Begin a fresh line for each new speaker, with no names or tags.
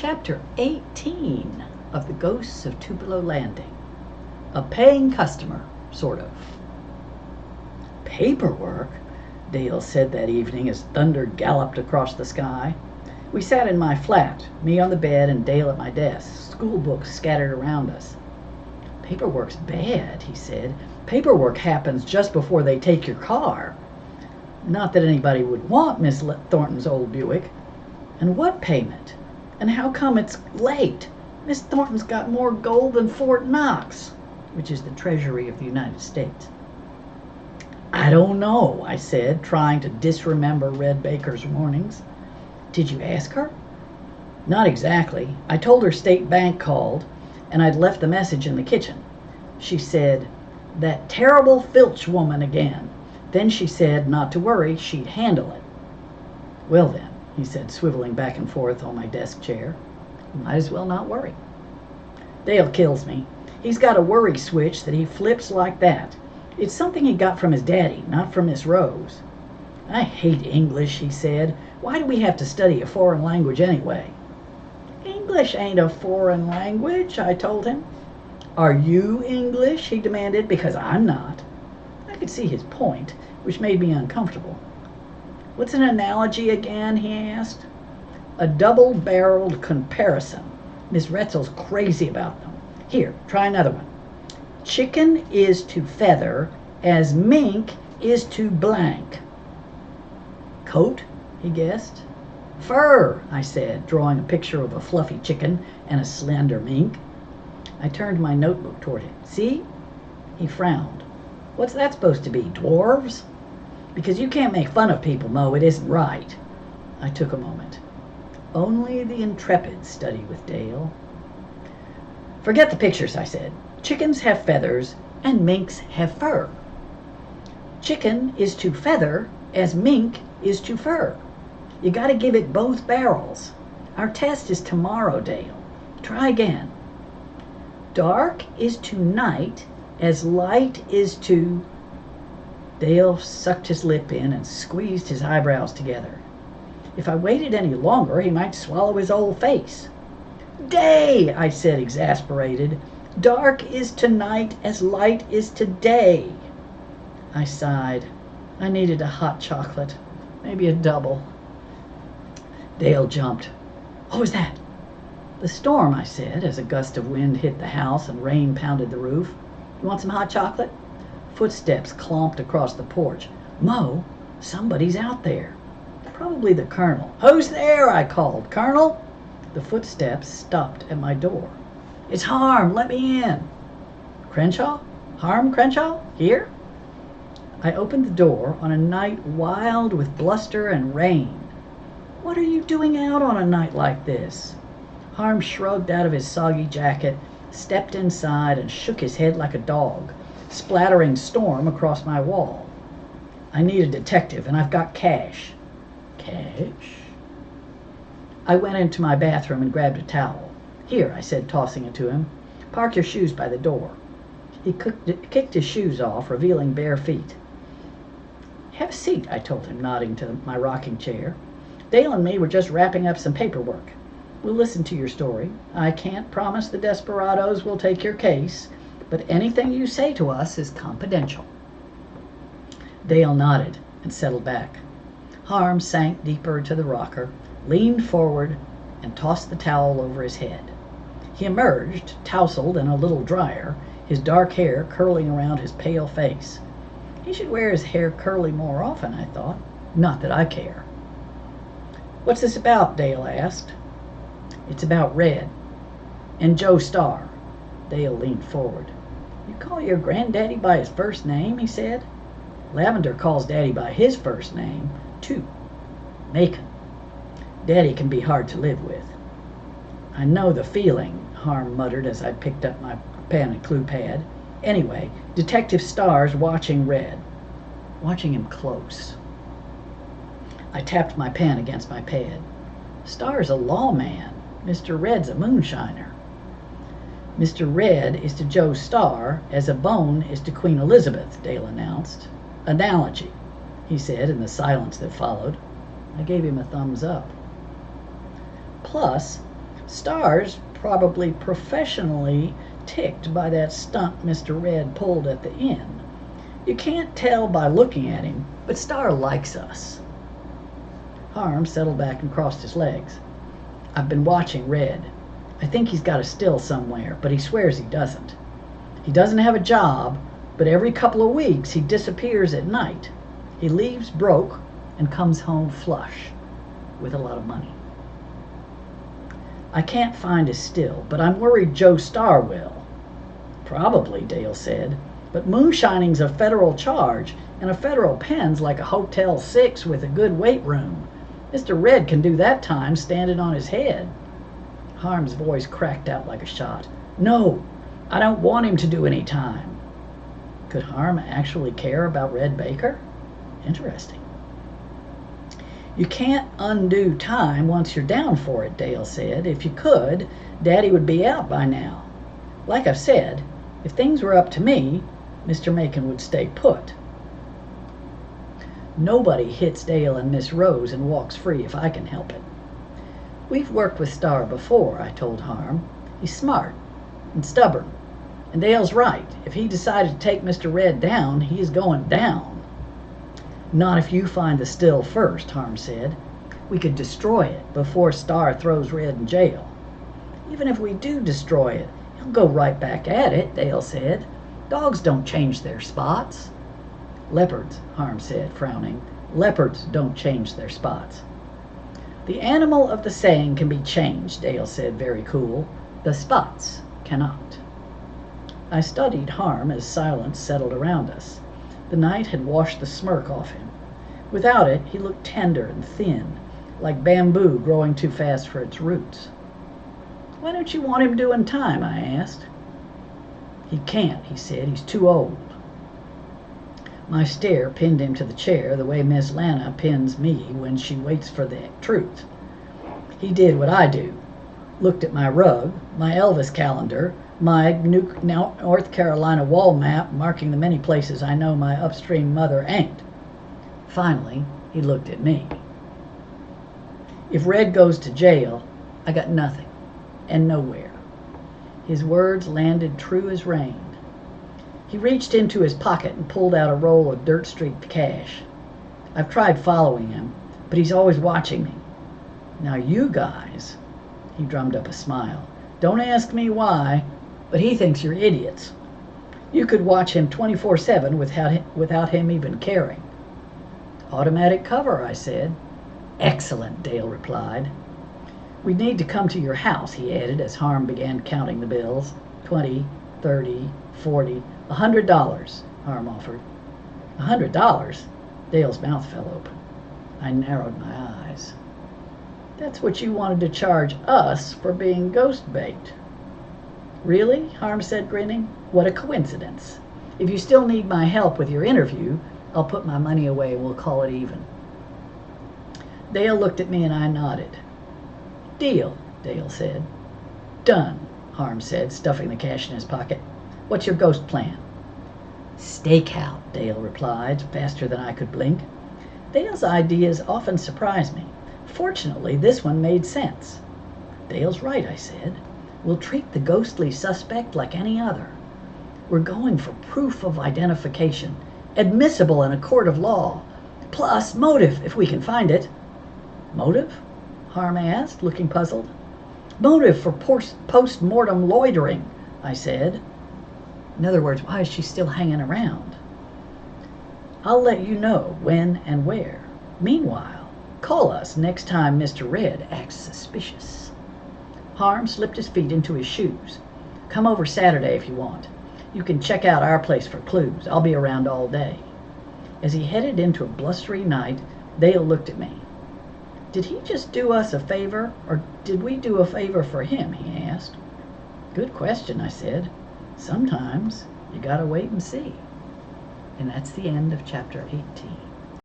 Chapter 18 of The Ghosts of Tupelo Landing. A paying customer, sort of. Paperwork? Dale said that evening as thunder galloped across the sky. We sat in my flat, me on the bed and Dale at my desk, school books scattered around us. Paperwork's bad, he said. Paperwork happens just before they take your car. Not that anybody would want Miss Thornton's old Buick. And what payment? And how come it's late? Miss Thornton's got more gold than Fort Knox, which is the treasury of the United States. I don't know, I said, trying to disremember Red Baker's warnings. Did you ask her? Not exactly. I told her State Bank called, and I'd left the message in the kitchen. She said, "That terrible Filch woman again." Then she said not to worry, she'd handle it. Well then, he said, swiveling back and forth on my desk chair. Might as well not worry. Dale kills me. He's got a worry switch that he flips like that. It's something he got from his daddy, not from Miss Rose. I hate English, he said. Why do we have to study a foreign language anyway? English ain't a foreign language, I told him. Are you English? He demanded, because I'm not. I could see his point, which made me uncomfortable. What's an analogy again, he asked. A double-barreled comparison. Miss Retzel's crazy about them. Here, try another one. Chicken is to feather as mink is to blank. Coat, he guessed. Fur, I said, drawing a picture of a fluffy chicken and a slender mink. I turned my notebook toward him. See? He frowned. What's that supposed to be, dwarves? Because you can't make fun of people, Mo. It isn't right. I took a moment. Only the intrepid study with Dale. Forget the pictures, I said. Chickens have feathers and minks have fur. Chicken is to feather as mink is to fur. You got to give it both barrels. Our test is tomorrow, Dale. Try again. Dark is to night as light is to... Dale sucked his lip in and squeezed his eyebrows together. If I waited any longer, he might swallow his old face. Day, I said, exasperated. Dark is to night as light is to day. I sighed. I needed a hot chocolate, maybe a double. Dale jumped. What was that? The storm, I said, as a gust of wind hit the house and rain pounded the roof. You want some hot chocolate? Footsteps clomped across the porch. Mo, somebody's out there. Probably the Colonel. Who's there? I called. Colonel? The footsteps stopped at my door. It's Harm. Let me in. Crenshaw? Harm Crenshaw? Here? I opened the door on a night wild with bluster and rain. What are you doing out on a night like this? Harm shrugged out of his soggy jacket, stepped inside, and shook his head like a dog, splattering storm across my wall. I need a detective, and I've got cash. Cash? I went into my bathroom and grabbed a towel. Here, I said, tossing it to him. Park your shoes by the door. He kicked his shoes off, revealing bare feet. Have a seat, I told him, nodding to my rocking chair. Dale and me were just wrapping up some paperwork. We'll listen to your story. I can't promise the desperados will take your case, but anything you say to us is confidential. Dale nodded and settled back. Harm sank deeper into the rocker, leaned forward, and tossed the towel over his head. He emerged, tousled and a little drier, his dark hair curling around his pale face. He should wear his hair curly more often, I thought. Not that I care. What's this about? Dale asked. It's about Red and Joe Starr. Dale leaned forward. You call your granddaddy by his first name? He said. Lavender calls Daddy by his first name, too. Macon. Daddy can be hard to live with. I know the feeling, Harm muttered as I picked up my pen and clue pad. Anyway, Detective Starr's watching Red. Watching him close. I tapped my pen against my pad. Starr's a lawman. Mr. Red's a moonshiner. Mr. Red is to Joe Starr as a bone is to Queen Elizabeth, Dale announced. Analogy, he said in the silence that followed. I gave him a thumbs up. Plus, Star's probably professionally ticked by that stunt Mr. Red pulled at the inn. You can't tell by looking at him, but Star likes us. Harm settled back and crossed his legs. I've been watching Red. I think he's got a still somewhere, but he swears he doesn't. He doesn't have a job, but every couple of weeks he disappears at night. He leaves broke and comes home flush with a lot of money. I can't find his still, but I'm worried Joe Starr will. Probably, Dale said, but moonshining's a federal charge, and a federal pen's like a Hotel 6 with a good weight room. Mr. Red can do that time standing on his head. Harm's voice cracked out like a shot. No, I don't want him to do any time. Could Harm actually care about Red Baker? Interesting. You can't undo time once you're down for it, Dale said. If you could, Daddy would be out by now. Like I've said, if things were up to me, Mr. Macon would stay put. Nobody hits Dale and Miss Rose and walks free if I can help it. We've worked with Starr before, I told Harm. He's smart and stubborn. And Dale's right. If he decided to take Mr. Red down, he's going down. Not if you find the still first, Harm said. We could destroy it before Starr throws Red in jail. Even if we do destroy it, he'll go right back at it, Dale said. Dogs don't change their spots. Leopards, Harm said, frowning. Leopards don't change their spots. The animal of the saying can be changed, Dale said, very cool. The spots cannot. I studied Harm as silence settled around us. The night had washed the smirk off him. Without it, he looked tender and thin, like bamboo growing too fast for its roots. Why don't you want him doing time? I asked. He can't, he said. He's too old. My stare pinned him to the chair the way Miss Lana pins me when she waits for the truth. He did what I do. Looked at my rug, my Elvis calendar, my North Carolina wall map marking the many places I know my upstream mother ain't. Finally, he looked at me. If Red goes to jail, I got nothing and nowhere. His words landed true as rain. He reached into his pocket and pulled out a roll of dirt-streaked cash. I've tried following him, but he's always watching me. Now you guys, he drummed up a smile, don't ask me why, but he thinks you're idiots. You could watch him 24/7 without him even caring. Automatic cover, I said. Excellent, Dale replied. We'd need to come to your house, he added as Harm began counting the bills. 20, 30, 40, $100, Harm offered. $100? Dale's mouth fell open. I narrowed my eyes. That's what you wanted to charge us for being ghost bait. Really? Harm said, grinning. What a coincidence. If you still need my help with your interview, I'll put my money away and we'll call it even. Dale looked at me and I nodded. Deal, Dale said. Done, Harm said, stuffing the cash in his pocket. What's your ghost plan? Stakeout, Dale replied, faster than I could blink. Dale's ideas often surprise me. Fortunately, this one made sense. Dale's right, I said. We'll treat the ghostly suspect like any other. We're going for proof of identification, admissible in a court of law, plus motive if we can find it. Motive? Harm asked, looking puzzled. Motive for post-mortem loitering, I said. In other words, why is she still hanging around? I'll let you know when and where. Meanwhile, call us next time Mr. Red acts suspicious. Harm slipped his feet into his shoes. Come over Saturday if you want. You can check out our place for clues. I'll be around all day. As he headed into a blustery night, Dale looked at me. Did he just do us a favor, or did we do a favor for him, he asked. Good question, I said. Sometimes you gotta wait and see. And that's the end of chapter 18.